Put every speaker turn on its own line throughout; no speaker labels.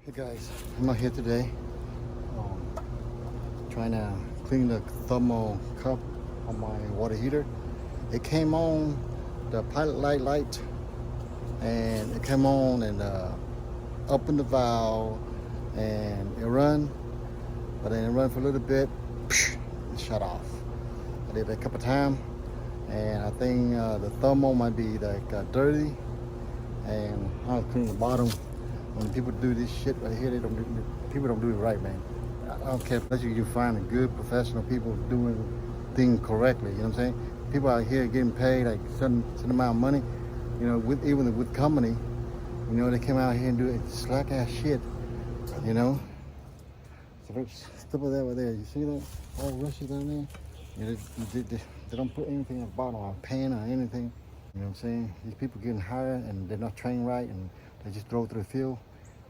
Hey guys, I'm out here today trying to clean the thermal cup on my water heater. It came on the pilot light and it came on and opened the valve and it run, but then it run for a little bit, it shut off. I did that a couple times and I think the thermal might be like dirty, and I'll clean the bottom. When people do this shit right here, people don't do it right, man. I don't care unless you can find a good professional people doing things correctly. You know what I'm saying? People out here getting paid like certain amount of money. You know, even with company, you know, they come out here and do it slack ass shit. You know, so stuff like that right there. You see that? All rushes down there. You know, they don't put anything at the bottom, or a pan or anything. You know what I'm saying? These people getting hired and they're not trained right, and they just throw through the field,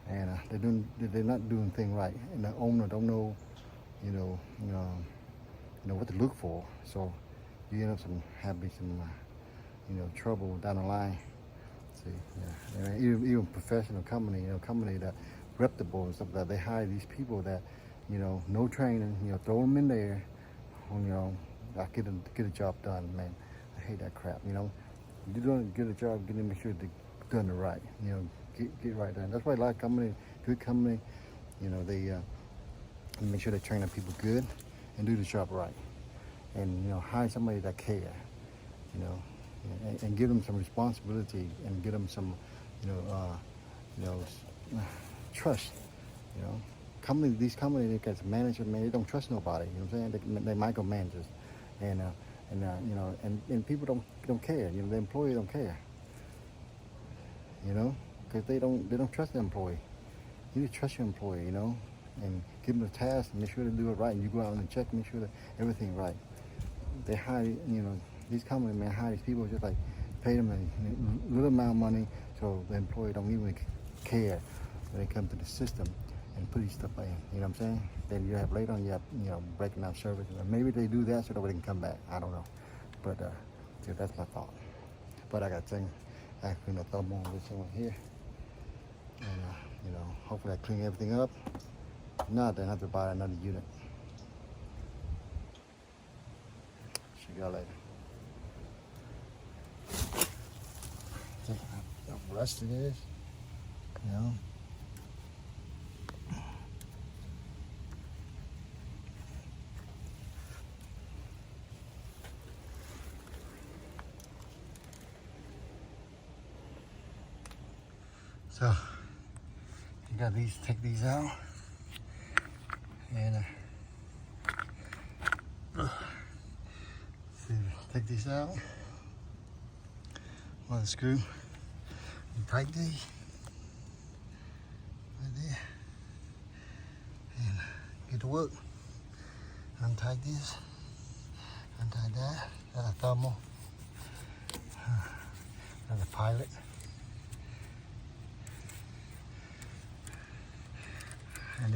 and they're not doing things right, and the owner don't know, you know what to look for. So you end up having some trouble down the line. See, yeah, and even professional company, company that reputable and stuff like that, they hire these people that, no training, throw them in there, I get a job done, man. I hate that crap, You're doing get a job, get to make sure they're doing it right, get right there. That's why a lot of company, good company, they make sure they train their people good and do the job right, and hire somebody that care, and give them some responsibility and give them some, trust. These companies, they got managers, man, they don't trust nobody. You know what I'm saying? They micromanagers, and people don't care. The employee don't care. Because they don't trust the employee. You need to trust your employee, and give them a task and make sure they do it right. And you go out and check, make sure that everything's right. They hire, these companies, man, hire these people just like pay them a little amount of money so the employee don't even care when they come to the system and put these stuff in. You know what I'm saying? Then you have later on, you have, breaking down service. Maybe they do that so that they can come back. I don't know. But so that's my thought. But I got things, I clean the thumb on this one here. And, hopefully I clean everything up. If not, then I have to buy another unit. See y'all later. See how rusty it is, So, you got these, take these out, and see, take these out, one screw, and tighten these, right there, and get to work, untie this, untie that, that's a thermal, that's a pilot. And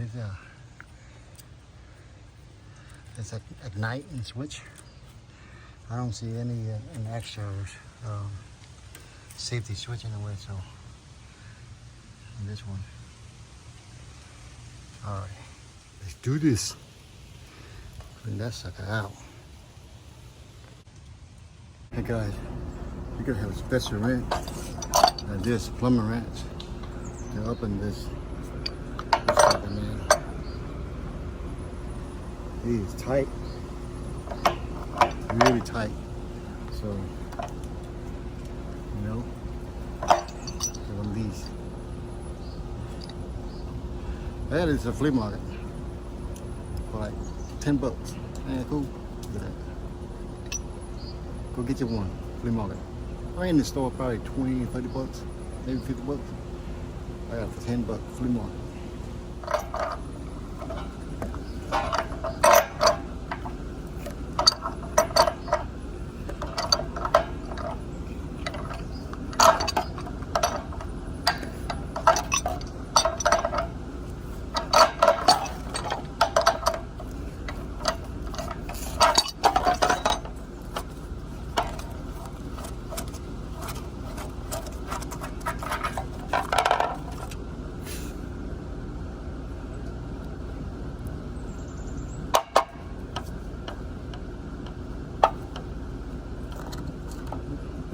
it's a ignite and switch. I don't see any extra safety switch anyway, so on this one. All right, let's do this. Clean that sucker out. Hey guys, you gotta have a special wrench like this, plumbing wrench, to open this. It is tight, really tight. So, one of these. That is a flea market for like $10. Man, cool. Look at that. Go get you one, flea market. I in the store probably 20, 30 bucks, maybe 50 bucks. I got it for $10, flea market.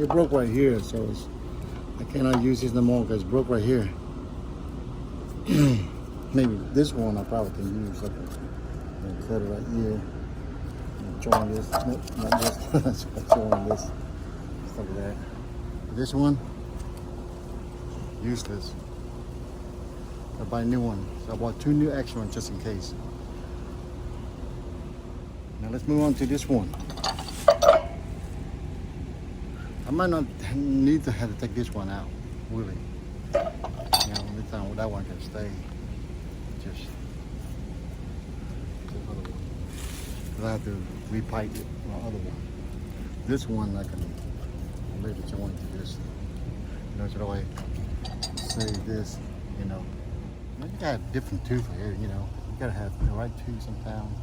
It broke right here, so I cannot use this no more because it broke right here. Maybe this one I probably can use. Okay. And cut it right here. And join this. Nope, not this. Join this. Stuff like that. This one, useless. I buy a new one. So I bought 2 new extra ones just in case. Now let's move on to this one. I might not need to have to take this one out, really. You know, this time that one can stay. Just the other one. Because I have to repipe it, my other one. This one I can later join to this. You know, so I save this, you know. You gotta have different tooth here, you know. You gotta have the right tooth sometimes.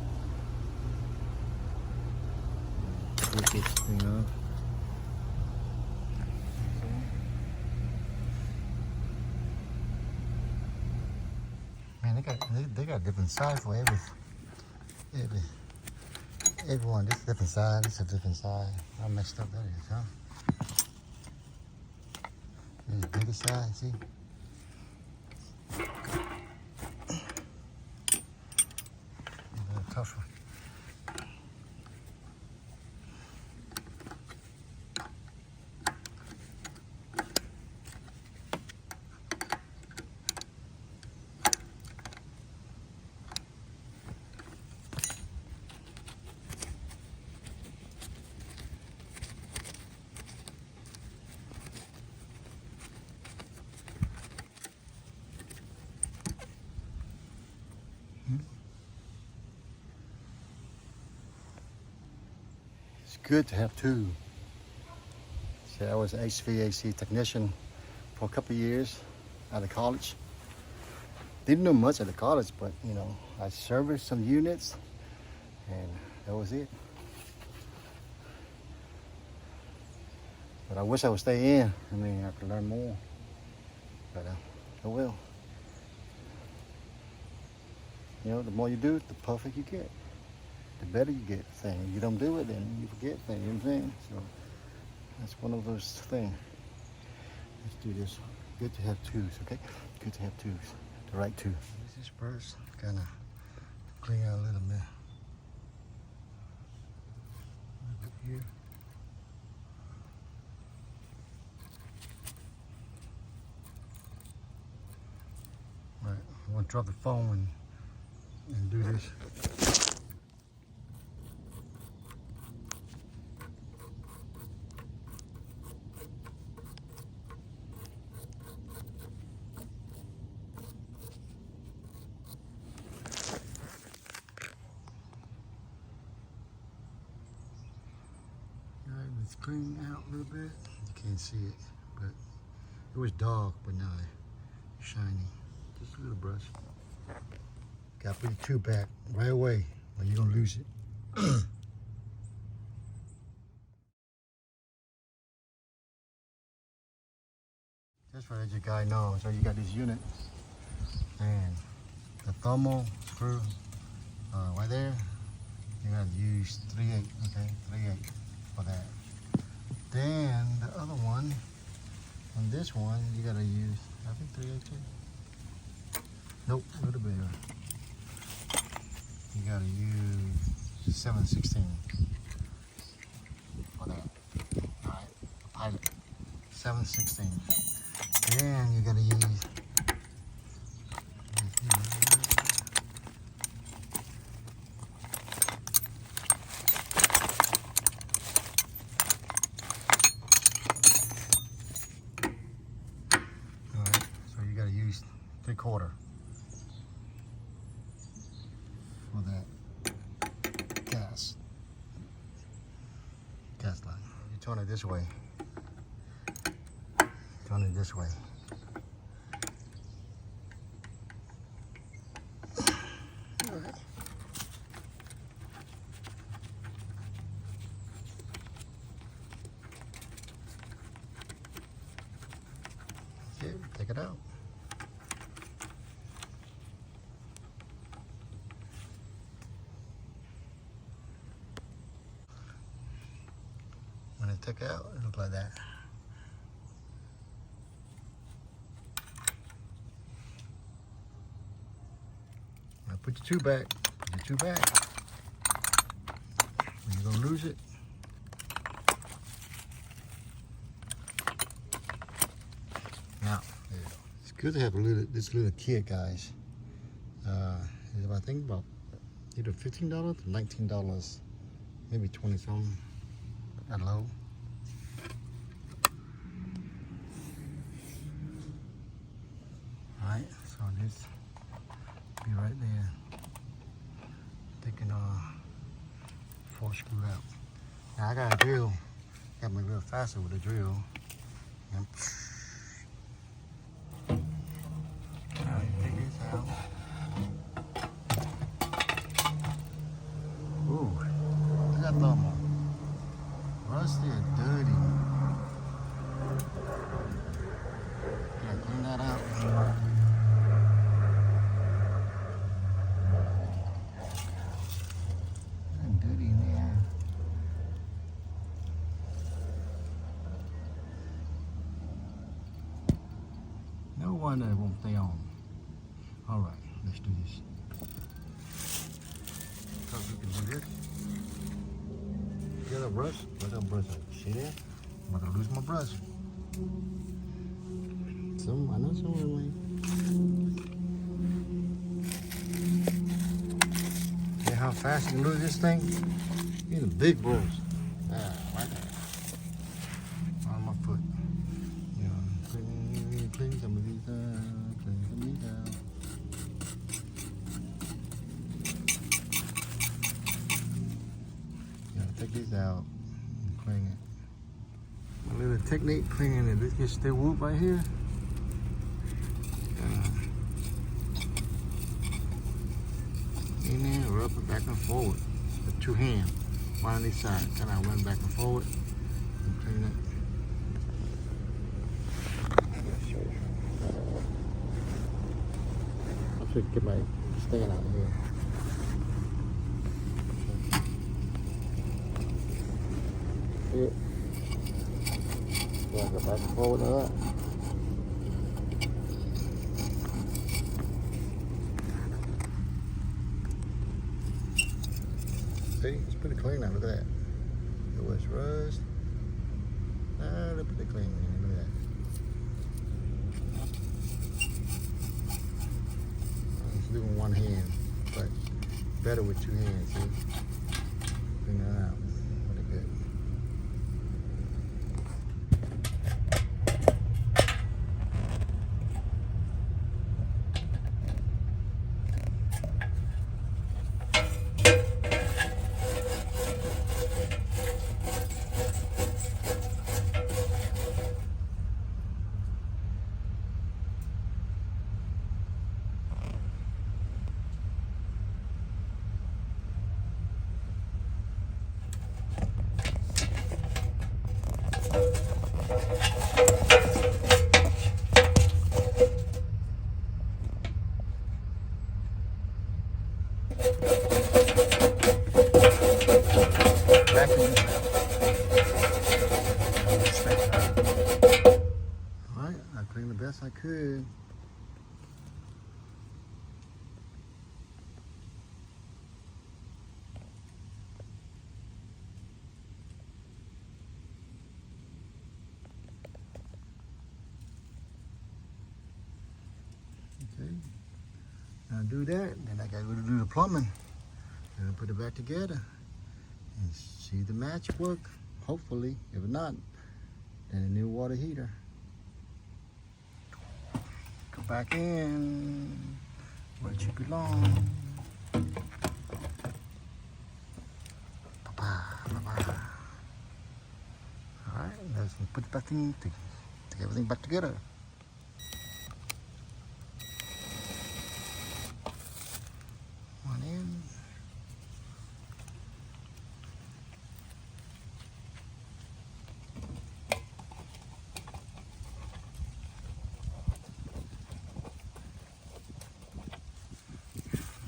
Get this thing off. Man, they got different size for everyone. This is different size. This is a different size. How messed up that is, huh? This is bigger size. See. Tougher. It's good to have two. See, I was an HVAC technician for a couple of years out of college. Didn't know much at the college, but you know, I serviced some units and that was it. But I wish I would stay in. I mean, I could learn more. But oh well. You know, the more you do, the perfect you get. The better you get things. You don't do it, then you forget things. You know what I'm saying? So that's one of those things. Let's do this. Good to have twos, okay? Good to have twos. The right two. This is first. Kind of clean out a little bit. Right here. Right. I want to drop the phone and do this. It's clean out a little bit. You can't see it, but it was dark, but now it's shiny. Just a little brush. Got to put your tube back right away, or you're gonna lose it. Just for let your guy know. So you got this unit, and the thermal screw right there. You gotta use 3/8, okay, 3/8 for that. Then the other one, on this one, you gotta use, I think 3/8 too. Nope, a little bigger. You gotta use 7/16 for that. All right, pilot, 7/16. Then you gotta use. Use 3/4 for that gas line. You turn it this way. Turn it this way. All right. Okay, take it out. When I take it out, it looks like that. Put your two back. Put your two back. You're gonna lose it. Now, there you go. It's good to have this little kit, guys. It's I think about either $15 or $19, maybe 20 something at low. All right, so this be right there. Taking 4 screw out. Now I got a drill. Got me a little faster with the drill. And alright, take this out. Ooh, look at that thermal. Rusty and dirty. Gotta clean that out. Dirty in there. No wonder it won't stay on. All right, let's do this. So we can do this. Get a brush. Where's our brush? See there? I'm about to lose my brush. I know somewhere, man. See how fast you can lose this thing? You need a big brush. Right there. On my foot. You know, clean some of these down. Clean some of these down. Take these out and clean it. A little technique cleaning it. This gets the whoop right here. In there, rub it back and forward with 2 hands, one on each side. Kind of run back and forward and clean it. I should get my stand out here. It. Go back and forward like that. See, it's pretty clean now. Look at that. It was rust. Look pretty clean. Look at that. Let's do it with 1 hand, but better with 2 hands. See, clean that out. Pretty good. Alright, I cleaned the best I could. Okay, now do that, then I gotta go to do the plumbing. And put it back together and see the match work, hopefully. If not, then a new water heater. Go back in where you belong. Bye-bye. All right, let's put it back in, take everything back together. One in.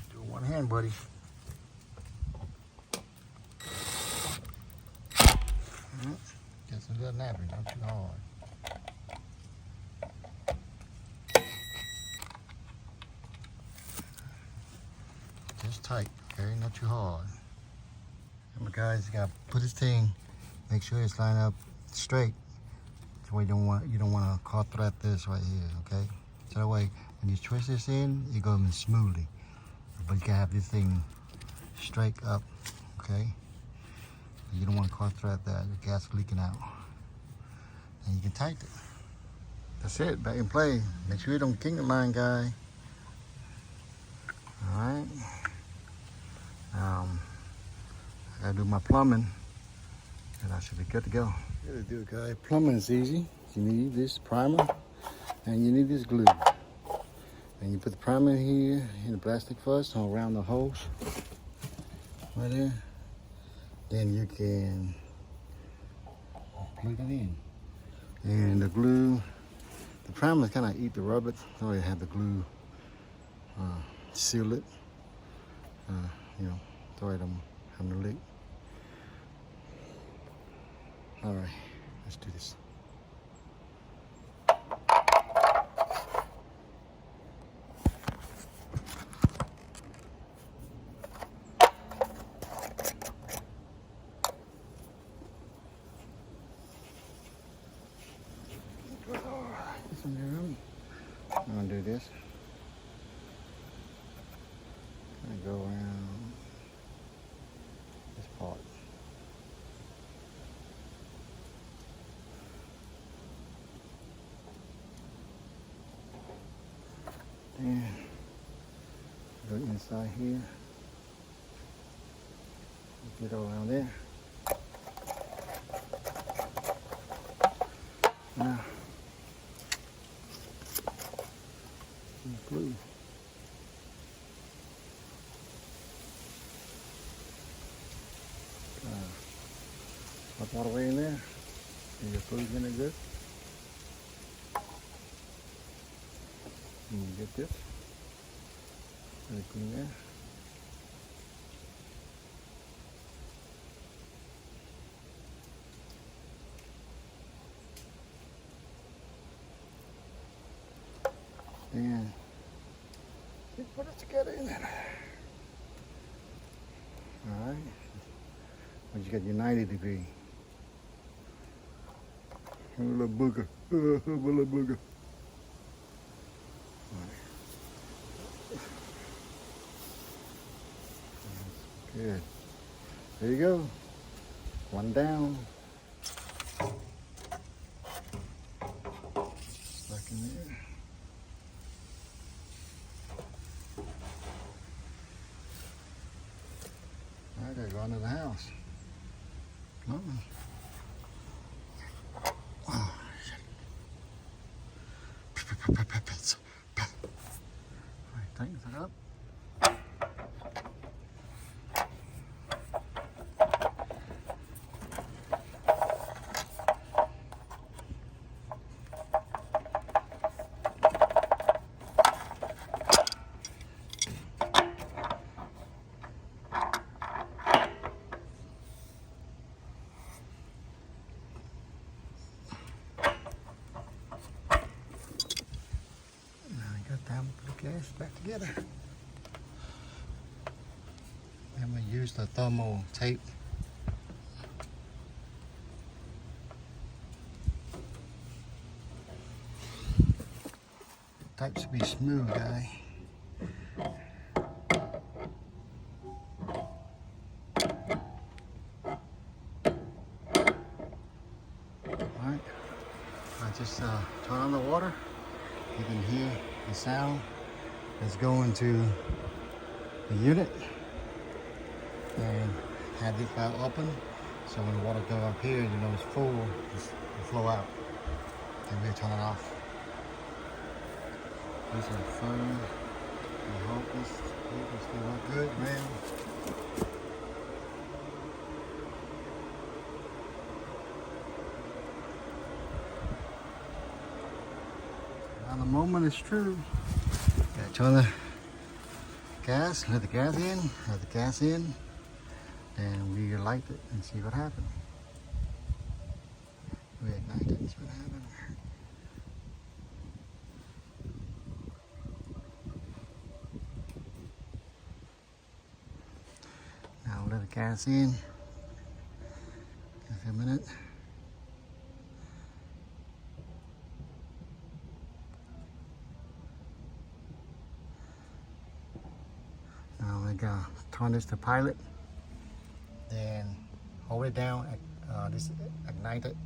Do one hand, buddy. Get some good napping, not too hard. tight, okay? Not too hard. Remember guys, you gotta put this thing, make sure it's lined up straight. So you don't want to car thread this right here, okay? So that way when you twist this in, it goes in smoothly. But you gotta have this thing straight up, okay? You don't want to car thread that, the gas leaking out. And you can tighten it. That's it, back in play. Make sure you don't kink the line, guy. Alright. I gotta do my plumbing, and I should be good to go. Gotta do it, guy. Plumbing is easy. You need this primer, and you need this glue. And you put the primer here in the plastic first, around the hose, right there. Then you can plug it in. And the glue, the primer kind of eat the rubber, so you have the glue seal it. You know, so I don't have no leak. All right, let's do this. I'm gonna do this. I'm gonna go around this part. And go inside here. Get around there. Now, glue. Put all the way in there. And your glue's in it good. And you get this. Put it in there. And you put it together in there. All right. Once you got your 90 degree. A little booger. A little booger. All right. Good. There you go. One down. Back in there. I gotta go into the house. Oh, shit. All right, tighten it up. Put the gas back together. I'm going to use the thermal tape. Tape should be smooth, guy. Alright, I just turn on the water. You can hear the sound that's going to the unit, and have this valve open, so when the water goes up here, you know it's full, it'll flow out, and we'll turn it off. These are firm. I hope this is going to work good, man. Now the moment is true. Gotta turn the gas, let the gas in, and we light it and see what happens. We ignite it and see what happens. gas in. Give it a minute. Now we're gonna turn this to pilot. Then hold it down. This ignite it.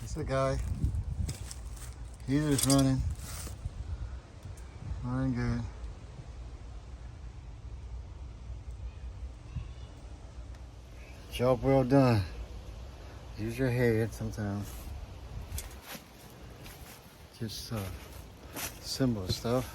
That's the guy. Heater's running. Running good. Job well done. Use your head sometimes. Just simple stuff.